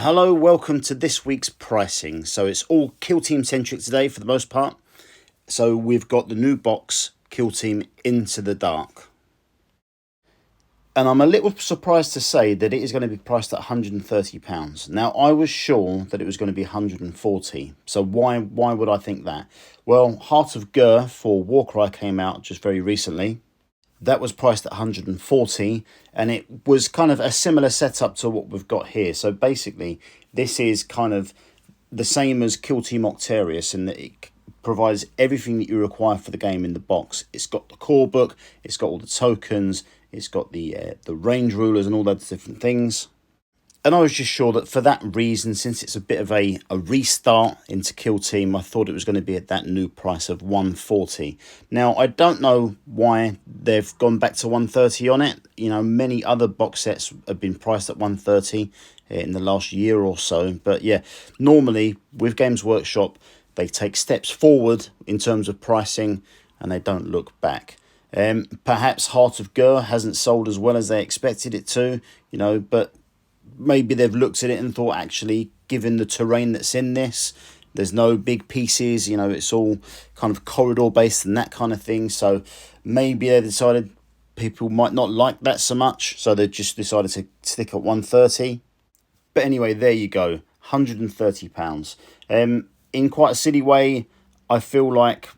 Hello, welcome to this week's pricing. So it's all Kill Team centric today for the most part. So we've got the new box, Kill Team Into the Dark. And I'm a little surprised to say that it is going to be priced at £130. Now, I was sure that it was going to be £140. So why would I think that? Well, Heart of Gur for Warcry came out just very recently. That was priced at 140, and it was kind of a similar setup to what we've got here. So basically, this is kind of the same as Kill Team Octarius in that it provides everything that you require for the game in the box. It's got the core book, it's got all the tokens, it's got the range rulers and all those different things. And I was just sure that for that reason, since it's a bit of a restart into Kill Team, I thought it was going to be at that new price of 140. Now, I don't know why they've gone back to 130 on it. You know, many other box sets have been priced at 130 in the last year or so. But yeah, normally with Games Workshop, they take steps forward in terms of pricing and they don't look back. Perhaps Heart of Gur hasn't sold as well as they expected it to, you know, but maybe they've looked at it and thought, actually, given the terrain that's in this, there's no big pieces, you know, it's all kind of corridor based and that kind of thing. So maybe they decided people might not like that so much, so they just decided to stick at 130. But anyway, there you go, £130. In quite a silly way, I feel like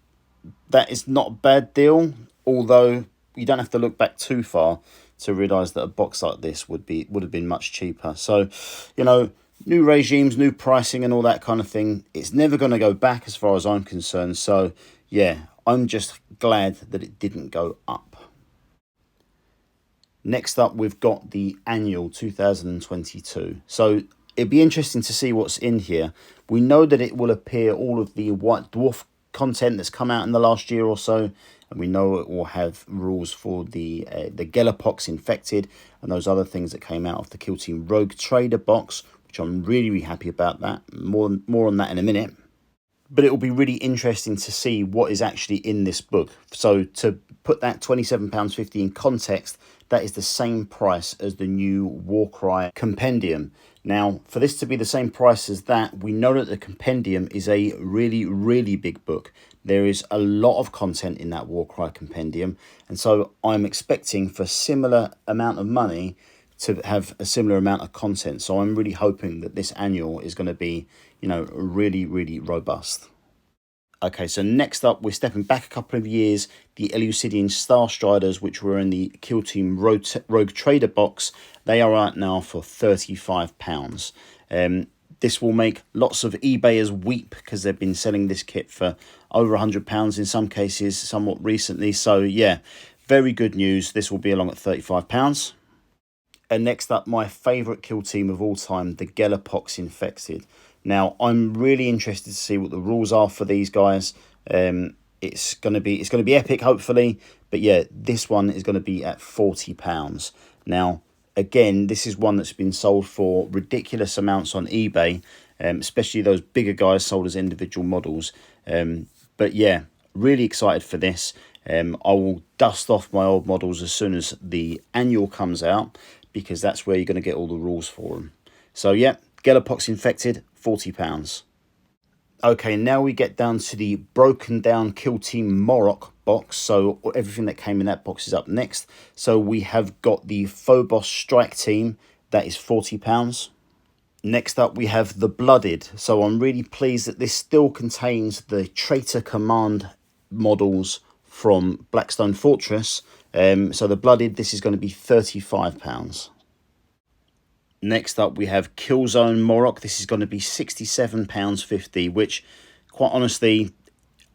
that is not a bad deal, although you don't have to look back too far to realise that a box like this would have been much cheaper. So, you know, new regimes, new pricing and all that kind of thing, it's never going to go back as far as I'm concerned. So, yeah, I'm just glad that it didn't go up. Next up, we've got the annual 2022. So, it'd be interesting to see what's in here. We know that it will appear all of the White Dwarf content that's come out in the last year or so, and we know it will have rules for the Gellerpox Infected and those other things that came out of the Kill Team Rogue Trader box, which I'm really happy about that. More on that in a minute. But it will be really interesting to see what is actually in this book. So to put that £27.50 in context, that is the same price as the new Warcry compendium. Now, for this to be the same price as that, we know that the compendium is a really big book. There is a lot of content in that Warcry compendium, and so I'm expecting for a similar amount of money to have a similar amount of content. So I'm really hoping that this annual is going to be, you know, really robust. Okay, so next up, we're stepping back a couple of years. The Eleusidian Star Striders, which were in the Kill Team Rogue Trader box, they are out now for £35. This will make lots of eBayers weep because they've been selling this kit for over £100 in some cases, somewhat recently. So yeah, very good news. This will be along at £35. And next up, my favourite Kill Team of all time, the Gellerpox Infected. Now, I'm really interested to see what the rules are for these guys. It's going to be epic, hopefully. But yeah, this one is going to be at £40. Now, again, this is one that's been sold for ridiculous amounts on eBay, especially those bigger guys sold as individual models. But yeah, really excited for this. I will dust off my old models as soon as the annual comes out, because that's where you're going to get all the rules for them. So yeah, Gellerpox Infected, £40. Okay, now we get down to the broken down Kill Team Morocc box. So everything that came in that box is up next. So we have got the Phobos Strike Team, that is £40. Next up, we have the Blooded. So I'm really pleased that this still contains the Traitor Command models from Blackstone Fortress. So the Blooded, this is going to be £35. Next up, we have Killzone Morocc. This is going to be £67.50, which, quite honestly,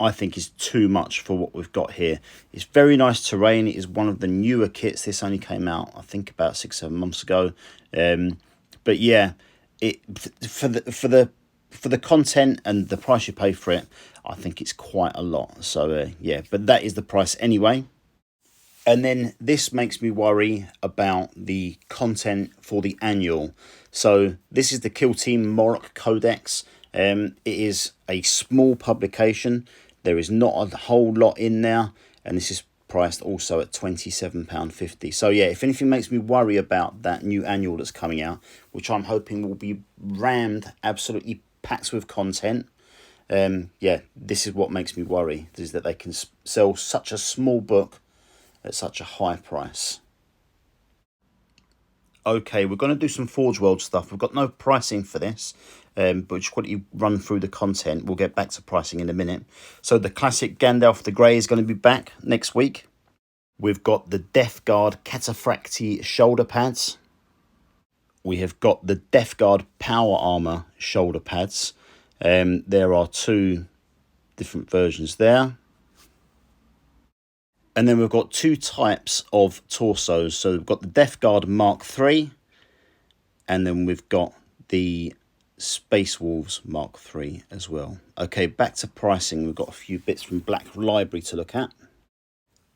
I think is too much for what we've got here. It's very nice terrain. It is one of the newer kits. This only came out, I think, about 6-7 months ago. But yeah, for the content and the price you pay for it, I think it's quite a lot. So yeah, but that is the price anyway. And then this makes me worry about the content for the annual. So this is the Kill Team Morocc Codex. It is a small publication. There is not a whole lot in there. And this is priced also at £27.50. So yeah, if anything makes me worry about that new annual that's coming out, which I'm hoping will be rammed, absolutely packed with content, yeah, this is what makes me worry, is that they can sell such a small book at such a high price. Okay, we're going to do some Forge World stuff. We've got no pricing for this, but just quickly run through the content. We'll get back to pricing in a minute. So the classic Gandalf the Grey is going to be back next week. We've got the Death Guard Cataphractii shoulder pads. We have got the Death Guard Power Armor shoulder pads. There are 2 different versions there. And then we've got 2 types of torsos. So we've got the Death Guard Mark III, and then we've got the Space Wolves Mark III as well. Okay, back to pricing. We've got a few bits from Black Library to look at.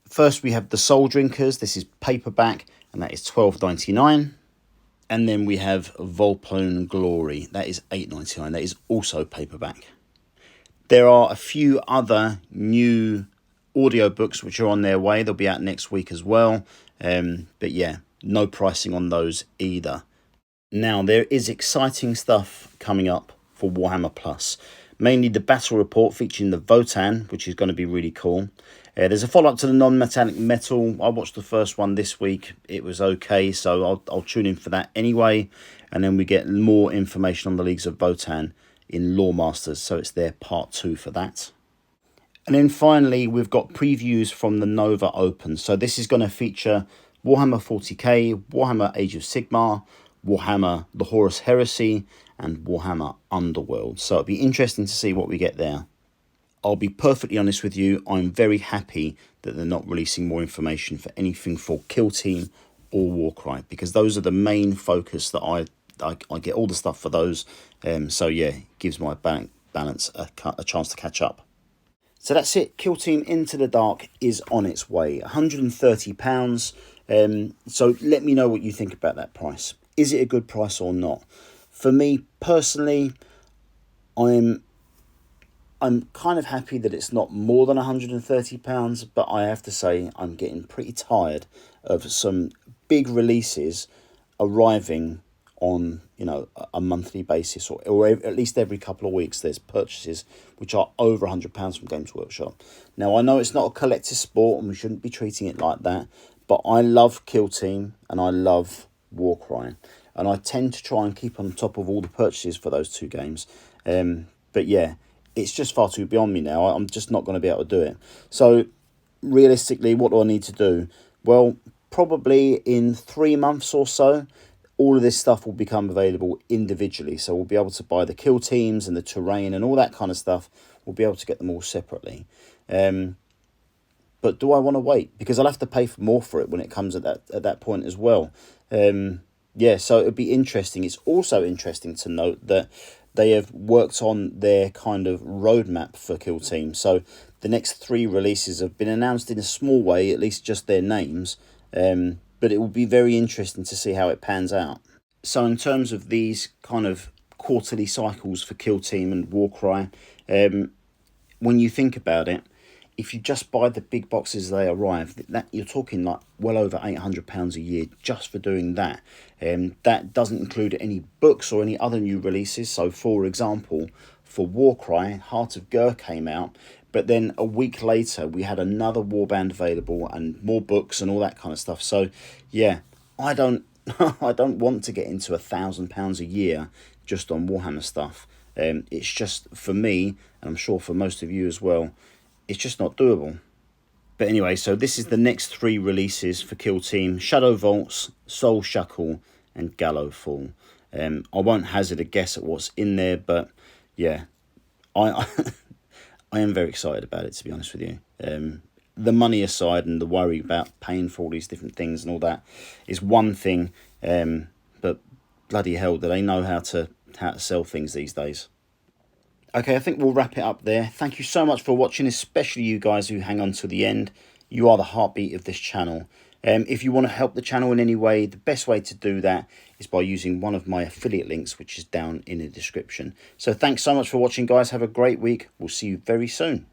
First, we have the Soul Drinkers. This is paperback, and that is $12.99. And then we have Volpone Glory. That is $8.99. That is also paperback. There are a few other new audiobooks which are on their way. They'll be out next week as well. But yeah, no pricing on those either. Now, there is exciting stuff coming up for Warhammer Plus. Mainly the battle report featuring the Votan, which is going to be really cool. There's a follow-up to the non-metallic metal. I watched the first one this week. It was okay, so I'll tune in for that anyway. And then we get more information on the Leagues of Votan in Lore Masters, so it's their part 2 for that. And then finally, we've got previews from the Nova Open. So this is going to feature Warhammer 40k, Warhammer Age of Sigmar, Warhammer the Horus Heresy, and Warhammer Underworld. So it'll be interesting to see what we get there. I'll be perfectly honest with you, I'm very happy that they're not releasing more information for anything for Kill Team or Warcry, because those are the main focus that I get all the stuff for those. So yeah, it gives my balance a chance to catch up. So that's it. Kill Team Into the Dark is on its way. £130. So let me know what you think about that price. Is it a good price or not? For me personally, I'm kind of happy that it's not more than £130, but I have to say I'm getting pretty tired of some big releases arriving on, you know, a monthly basis, or at least every couple of weeks there's purchases which are over £100 from Games Workshop. Now, I know it's not a collector's sport and we shouldn't be treating it like that, but I love Kill Team and I love Warcry, and I tend to try and keep on top of all the purchases for those 2 games. But yeah, it's just far too beyond me now. I'm just not going to be able to do it. So realistically, what do I need to do? Well, probably in 3 months or so, all of this stuff will become available individually. So we'll be able to buy the kill teams and the terrain and all that kind of stuff. We'll be able to get them all separately. But do I want to wait? Because I'll have to pay more for it when it comes at that point as well. Yeah, so it'll be interesting. It's also interesting to note that they have worked on their kind of roadmap for Kill Team. So the next 3 releases have been announced in a small way, at least just their names. But it will be very interesting to see how it pans out. So in terms of these kind of quarterly cycles for Kill Team and Warcry, when you think about it, if you just buy the big boxes as they arrive, that you're talking like well over £800 a year just for doing that. That doesn't include any books or any other new releases. So for example, for Warcry, Heart of Gur came out, but then a week later we had another warband available and more books and all that kind of stuff. So yeah, I don't I don't want to get into £1,000 a year just on Warhammer stuff. It's just, for me, and I'm sure for most of you as well, it's just not doable. But anyway, so this is the next 3 releases for Kill Team: Shadow Vaults, Soul Shackle, and Gallowfall. I won't hazard a guess at what's in there, but yeah, I am very excited about it, to be honest with you. The money aside and the worry about paying for all these different things and all that is one thing, but bloody hell, do they know how to sell things these days. Okay, I think we'll wrap it up there. Thank you so much for watching, especially you guys who hang on to the end. You are the heartbeat of this channel. If you want to help the channel in any way, the best way to do that is by using one of my affiliate links, which is down in the description. So thanks so much for watching, guys. Have a great week. We'll see you very soon.